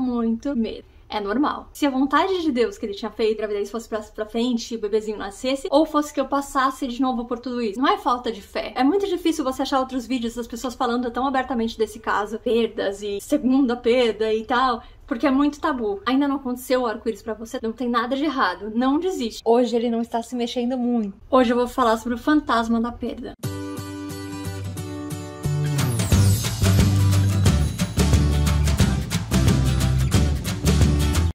muito medo. É normal. Se a vontade de Deus que ele tinha feito, a gravidez fosse pra frente, o bebezinho nascesse, ou fosse que eu passasse de novo por tudo isso. Não é falta de fé. É muito difícil você achar outros vídeos das pessoas falando tão abertamente desse caso. Perdas e segunda perda e tal. Porque é muito tabu. Ainda não aconteceu o arco-íris pra você, não tem nada de errado. Não desiste. Hoje ele não está se mexendo muito. Hoje eu vou falar sobre o fantasma da perda.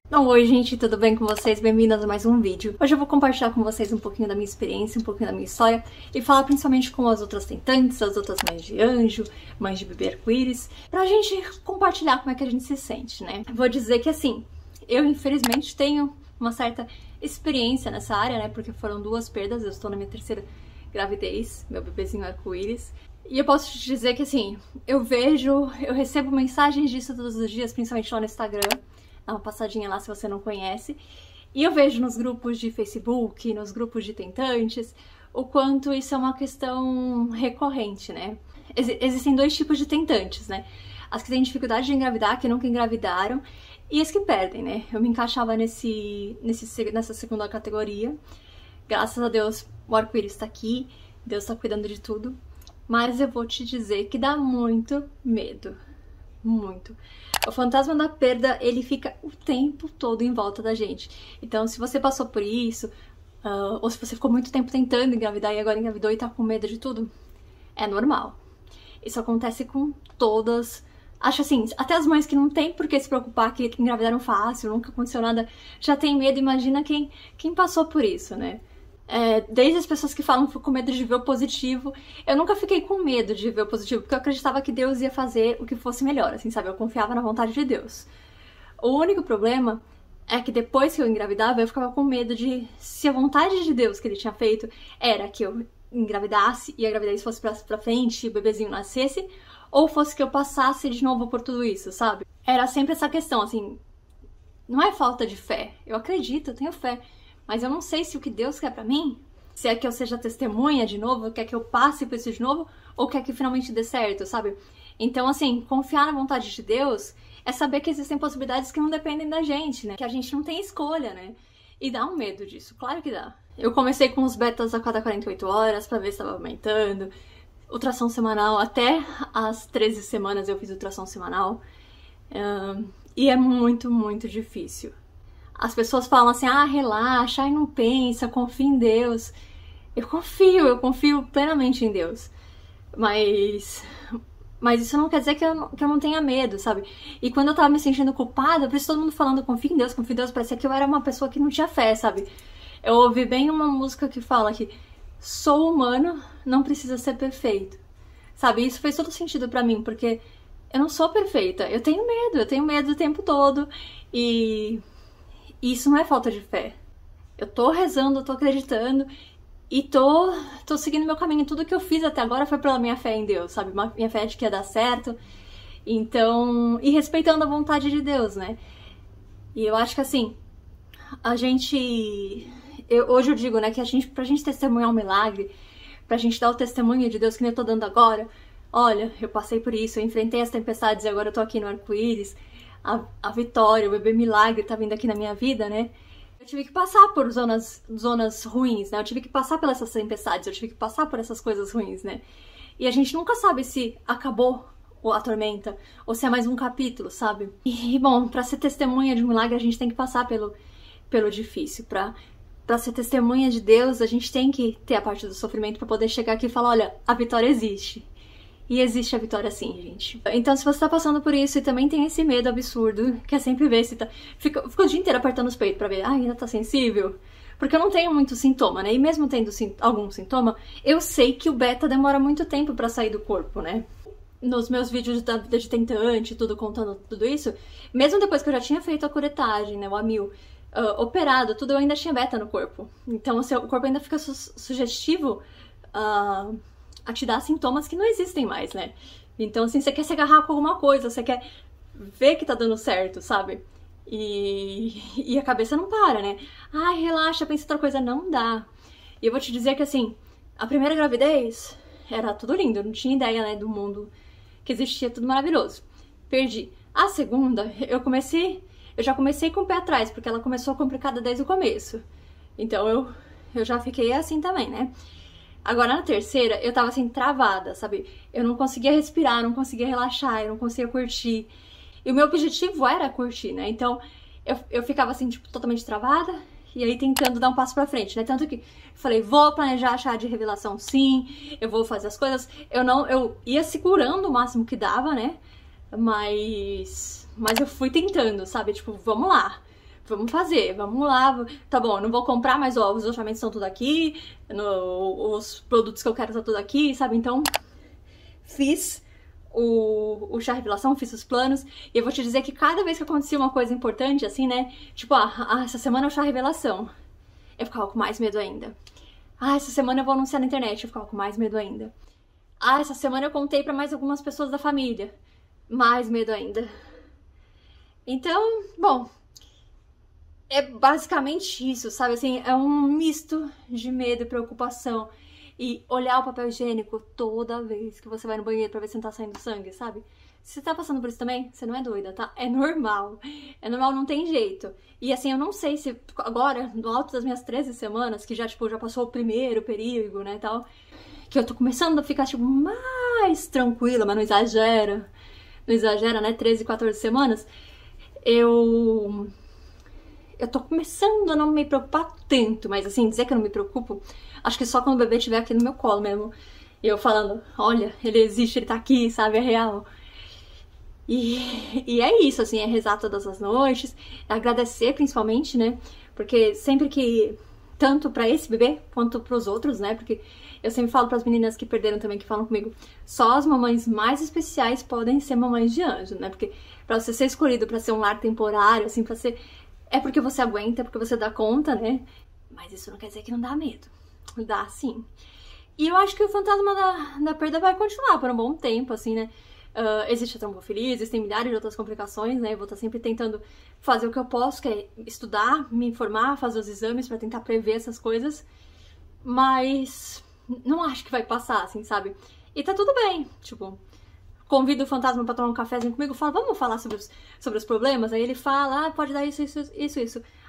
Então, oi gente, tudo bem com vocês? Bem-vindas a mais um vídeo. Hoje eu vou compartilhar com vocês um pouquinho da minha experiência, um pouquinho da minha história e falar principalmente com as outras tentantes, as outras mães de anjo, mães de bebê arco-íris, pra gente compartilhar como é que a gente se sente, né? Vou dizer que assim, eu infelizmente tenho uma certa experiência nessa área, né? Porque foram 2 perdas, eu estou na minha 3ª gravidez, meu bebezinho arco-íris. E eu posso te dizer que assim, eu recebo mensagens disso todos os dias, principalmente lá no Instagram. Dá uma passadinha lá se você não conhece. E eu vejo nos grupos de Facebook, nos grupos de tentantes, o quanto isso é uma questão recorrente, né? Existem 2 tipos de tentantes, né? As que têm dificuldade de engravidar, que nunca engravidaram, e as que perdem, né? Eu me encaixava nessa 2ª categoria. Graças a Deus, o arco-íris está aqui, Deus está cuidando de tudo. Mas eu vou te dizer que dá muito medo. Muito. O fantasma da perda, ele fica o tempo todo em volta da gente. Então, se você passou por isso, ou se você ficou muito tempo tentando engravidar e agora engravidou e tá com medo de tudo, é normal. Isso acontece com todas. Acho assim, até as mães que não tem por que se preocupar, que engravidaram fácil, nunca aconteceu nada, já tem medo. Imagina quem passou por isso, né? Desde as pessoas que falam com medo de ver o positivo, eu nunca fiquei com medo de ver o positivo, porque eu acreditava que Deus ia fazer o que fosse melhor, assim, sabe? Eu confiava na vontade de Deus. O único problema é que depois que eu engravidava, eu ficava com medo de, se a vontade de Deus que ele tinha feito era que eu engravidasse e a gravidez fosse pra frente e o bebezinho nascesse, ou fosse que eu passasse de novo por tudo isso, sabe? Era sempre essa questão, assim, não é falta de fé, eu acredito, eu tenho fé. Mas eu não sei se o que Deus quer pra mim, se é que eu seja testemunha de novo, quer que eu passe por isso de novo, ou quer que finalmente dê certo, sabe? Então, assim, confiar na vontade de Deus é saber que existem possibilidades que não dependem da gente, né? Que a gente não tem escolha, né? E dá um medo disso, claro que dá. Eu comecei com os betas a cada 48 horas pra ver se estava aumentando. Ultrassom semanal, até as 13 semanas eu fiz ultrassom semanal. E é muito, muito difícil. As pessoas falam assim, relaxa, não pensa, confia em Deus. Eu confio plenamente em Deus. Mas isso não quer dizer que eu não tenha medo, sabe? E quando eu tava me sentindo culpada, por isso todo mundo falando confia em Deus, parecia que eu era uma pessoa que não tinha fé, sabe? Eu ouvi bem uma música que fala que sou humano, não precisa ser perfeito. Sabe? Isso fez todo sentido pra mim, porque eu não sou perfeita. Eu tenho medo o tempo todo. E isso não é falta de fé. Eu tô rezando, eu tô acreditando e tô seguindo meu caminho. Tudo que eu fiz até agora foi pela minha fé em Deus, sabe? Minha fé de que ia dar certo. Então, e respeitando a vontade de Deus, né? E eu acho que assim, hoje eu digo, né, que pra gente testemunhar um milagre, pra gente dar o testemunho de Deus que nem eu tô dando agora, olha, eu passei por isso, eu enfrentei as tempestades e agora eu tô aqui no arco-íris. A vitória, o bebê milagre tá vindo aqui na minha vida, né? Eu tive que passar por zonas ruins, né? Eu tive que passar pelas tempestades, eu tive que passar por essas coisas ruins, né? E a gente nunca sabe se acabou a tormenta ou se é mais um capítulo, sabe? E bom, pra ser testemunha de um milagre a gente tem que passar pelo difícil. Pra ser testemunha de Deus a gente tem que ter a parte do sofrimento pra poder chegar aqui e falar, olha, a vitória existe. E existe a vitória sim, gente. Então, se você tá passando por isso e também tem esse medo absurdo, quer sempre ver se tá... Fica o dia inteiro apertando os peitos pra ver, ainda tá sensível? Porque eu não tenho muito sintoma, né? E mesmo tendo algum sintoma, eu sei que o beta demora muito tempo pra sair do corpo, né? Nos meus vídeos da vida de tentante, tudo contando tudo isso, mesmo depois que eu já tinha feito a curetagem, né? O amil, operado, tudo, eu ainda tinha beta no corpo. Então, o corpo ainda fica sugestivo a te dar sintomas que não existem mais, né? Então, assim, você quer se agarrar com alguma coisa, você quer ver que tá dando certo, sabe? E a cabeça não para, né? Ai, relaxa, pensa outra coisa. Não dá. E eu vou te dizer que, assim, a primeira gravidez era tudo lindo. Eu não tinha ideia, né, do mundo que existia, tudo maravilhoso. Perdi. A segunda, eu já comecei com o pé atrás, porque ela começou complicada desde o começo. Então eu já fiquei assim também, né? Agora na terceira, eu tava assim, travada, sabe? Eu não conseguia respirar, não conseguia relaxar, eu não conseguia curtir. E o meu objetivo era curtir, né? Então eu ficava assim, tipo, totalmente travada. E aí tentando dar um passo pra frente, né? Tanto que eu falei, vou planejar chá de revelação sim, eu vou fazer as coisas. Eu ia segurando o máximo que dava, né? Mas eu fui tentando, sabe? Tipo, vamos lá, vamos fazer, vamos lá. Tá bom, não vou comprar, mas ó, os orçamentos estão tudo aqui, os produtos que eu quero estão tudo aqui, sabe? Então, fiz o chá revelação, fiz os planos. E eu vou te dizer que cada vez que acontecia uma coisa importante, assim, né? Tipo, essa semana é o chá revelação. Eu ficava com mais medo ainda. Essa semana eu vou anunciar na internet. Eu ficava com mais medo ainda. Essa semana eu contei pra mais algumas pessoas da família. Mais medo ainda. Então, bom, é basicamente isso, sabe? Assim, é um misto de medo e preocupação. E olhar o papel higiênico toda vez que você vai no banheiro pra ver se não tá saindo sangue, sabe? Se você tá passando por isso também, você não é doida, tá? É normal. É normal, não tem jeito. E assim, eu não sei se agora, no alto das minhas 13 semanas, que já, tipo, já passou o primeiro período, né, tal, que eu tô começando a ficar, tipo, mais tranquila, mas não exagera. Não exagera, né? 13, 14 semanas. Eu tô começando a não me preocupar tanto, mas assim, dizer que eu não me preocupo, acho que só quando o bebê estiver aqui no meu colo mesmo. E eu falando, olha, ele existe, ele tá aqui, sabe, é real. E é isso, assim, é rezar todas as noites, agradecer principalmente, né? Porque sempre que, tanto pra esse bebê quanto pros outros, né? Porque eu sempre falo pras meninas que perderam também, que falam comigo, só as mamães mais especiais podem ser mamães de anjo, né? Porque pra você ser escolhido pra ser um lar temporário, assim, pra ser... É porque você aguenta, é porque você dá conta, né? Mas isso não quer dizer que não dá medo. Dá sim. E eu acho que o fantasma da perda vai continuar por um bom tempo, assim, né? Existe a trombofilia, existem milhares de outras complicações, né? Eu vou estar sempre tentando fazer o que eu posso, que é estudar, me informar, fazer os exames pra tentar prever essas coisas. Mas não acho que vai passar, assim, sabe? E tá tudo bem, tipo... Convido o fantasma pra tomar um cafezinho comigo, falo, vamos falar sobre os problemas? Aí ele fala, pode dar isso.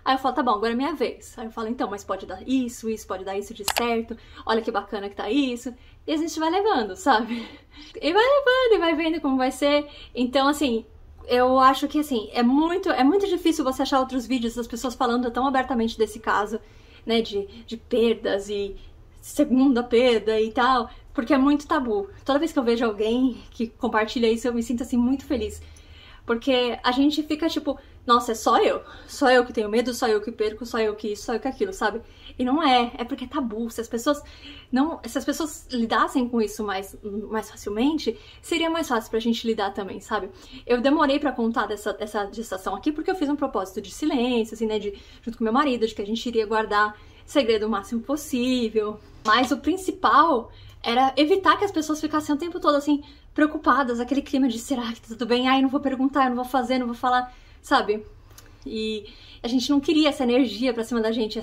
Aí eu falo, tá bom, agora é minha vez. Aí eu falo, então, mas pode dar isso, pode dar isso de certo, olha que bacana que tá isso. E a gente vai levando, sabe? E vai levando, e vai vendo como vai ser. Então, assim, eu acho que, assim, é muito difícil você achar outros vídeos das pessoas falando tão abertamente desse caso, né, de perdas e segunda perda e tal, porque é muito tabu. Toda vez que eu vejo alguém que compartilha isso, eu me sinto, assim, muito feliz. Porque a gente fica tipo, nossa, é só eu que tenho medo, só eu que perco, só eu que isso, só eu que aquilo, sabe? E não é porque é tabu. Se as pessoas lidassem com isso mais facilmente, seria mais fácil pra gente lidar também, sabe? Eu demorei pra contar dessa gestação aqui porque eu fiz um propósito de silêncio, assim, né, junto com meu marido, de que a gente iria guardar segredo o máximo possível. Mas o principal era evitar que as pessoas ficassem o tempo todo, assim, preocupadas, aquele clima de será que tá tudo bem? Ai, não vou perguntar, eu não vou fazer, não vou falar, sabe? E a gente não queria essa energia pra cima da gente,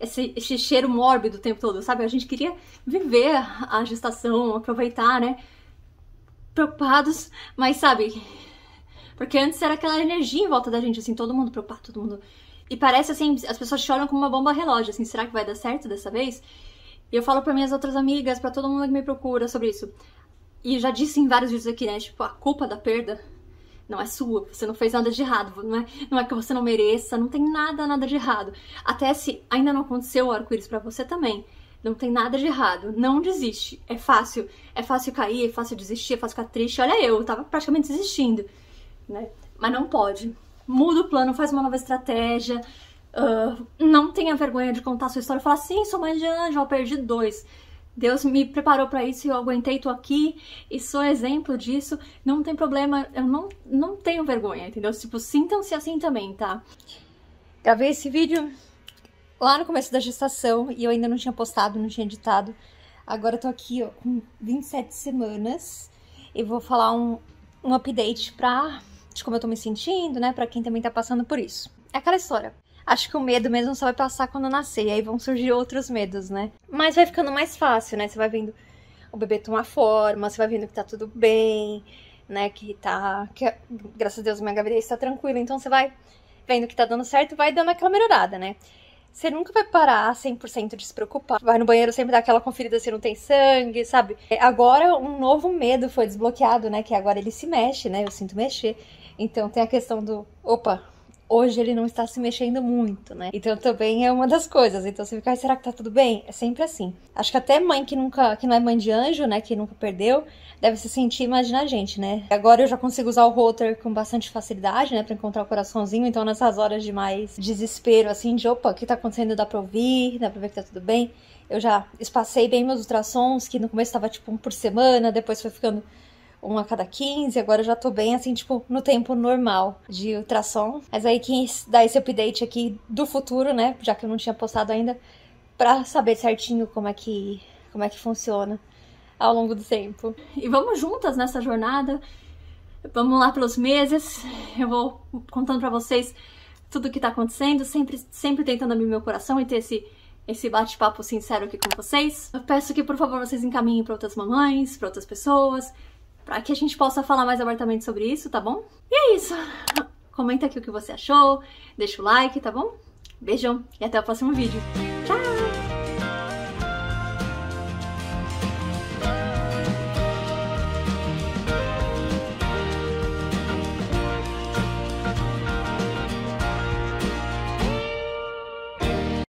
esse cheiro mórbido o tempo todo, sabe? A gente queria viver a gestação, aproveitar, né? Preocupados, mas sabe? Porque antes era aquela energia em volta da gente, assim, todo mundo preocupado, todo mundo... E parece, assim, as pessoas te olham como uma bomba relógio, assim, será que vai dar certo dessa vez? E eu falo pra minhas outras amigas, pra todo mundo que me procura sobre isso. E eu já disse em vários vídeos aqui, né? Tipo, a culpa da perda não é sua. Você não fez nada de errado. Não é que você não mereça. Não tem nada de errado. Até se ainda não aconteceu o arco-íris pra você também. Não tem nada de errado. Não desiste. É fácil. É fácil cair, é fácil desistir, é fácil ficar triste. Olha eu tava praticamente desistindo, né? Mas não pode. Muda o plano, faz uma nova estratégia. Não tenha vergonha de contar a sua história. Fala, sim, sou mãe de anjo, eu perdi 2. Deus me preparou pra isso e eu aguentei, tô aqui e sou exemplo disso. Não tem problema, eu não tenho vergonha, entendeu? Tipo, sintam-se assim também, tá? Gravei esse vídeo lá no começo da gestação e eu ainda não tinha postado, não tinha editado. Agora eu tô aqui, ó, com 27 semanas e vou falar um update de como eu tô me sentindo, né? Pra quem também tá passando por isso. É aquela história. Acho que o medo mesmo só vai passar quando nascer, e aí vão surgir outros medos, né? Mas vai ficando mais fácil, né? Você vai vendo o bebê tomar forma, você vai vendo que tá tudo bem, né, graças a Deus, minha gravidez tá tranquila, então você vai vendo que tá dando certo, vai dando aquela melhorada, né? Você nunca vai parar 100% de se preocupar. Vai no banheiro sempre dar aquela conferida se não tem sangue, sabe? Agora um novo medo foi desbloqueado, né? Que agora ele se mexe, né? Eu sinto mexer. Então tem a questão do, opa, hoje ele não está se mexendo muito, né? Então também é uma das coisas. Então você fica, será que tá tudo bem? É sempre assim. Acho que até mãe que não é mãe de anjo, né? Que nunca perdeu, deve se sentir, imagina a gente, né? Agora eu já consigo usar o Holter com bastante facilidade, né? Pra encontrar o coraçãozinho. Então nessas horas de mais desespero, assim, de opa, o que tá acontecendo? Dá pra ouvir, dá pra ver que tá tudo bem. Eu já espacei bem meus ultrassons, que no começo tava tipo 1 por semana, depois foi ficando 1 a cada 15, agora eu já tô bem, assim, tipo, no tempo normal de ultrassom. Mas aí quis dar esse update aqui do futuro, né, já que eu não tinha postado ainda, pra saber certinho como é que funciona ao longo do tempo. E vamos juntas nessa jornada, vamos lá pelos meses, eu vou contando pra vocês tudo que tá acontecendo, sempre tentando abrir meu coração e ter esse bate-papo sincero aqui com vocês. Eu peço que, por favor, vocês encaminhem pra outras mamães, pra outras pessoas, para que a gente possa falar mais abertamente sobre isso, tá bom? E é isso. Comenta aqui o que você achou, deixa o like, tá bom? Beijão e até o próximo vídeo. Tchau!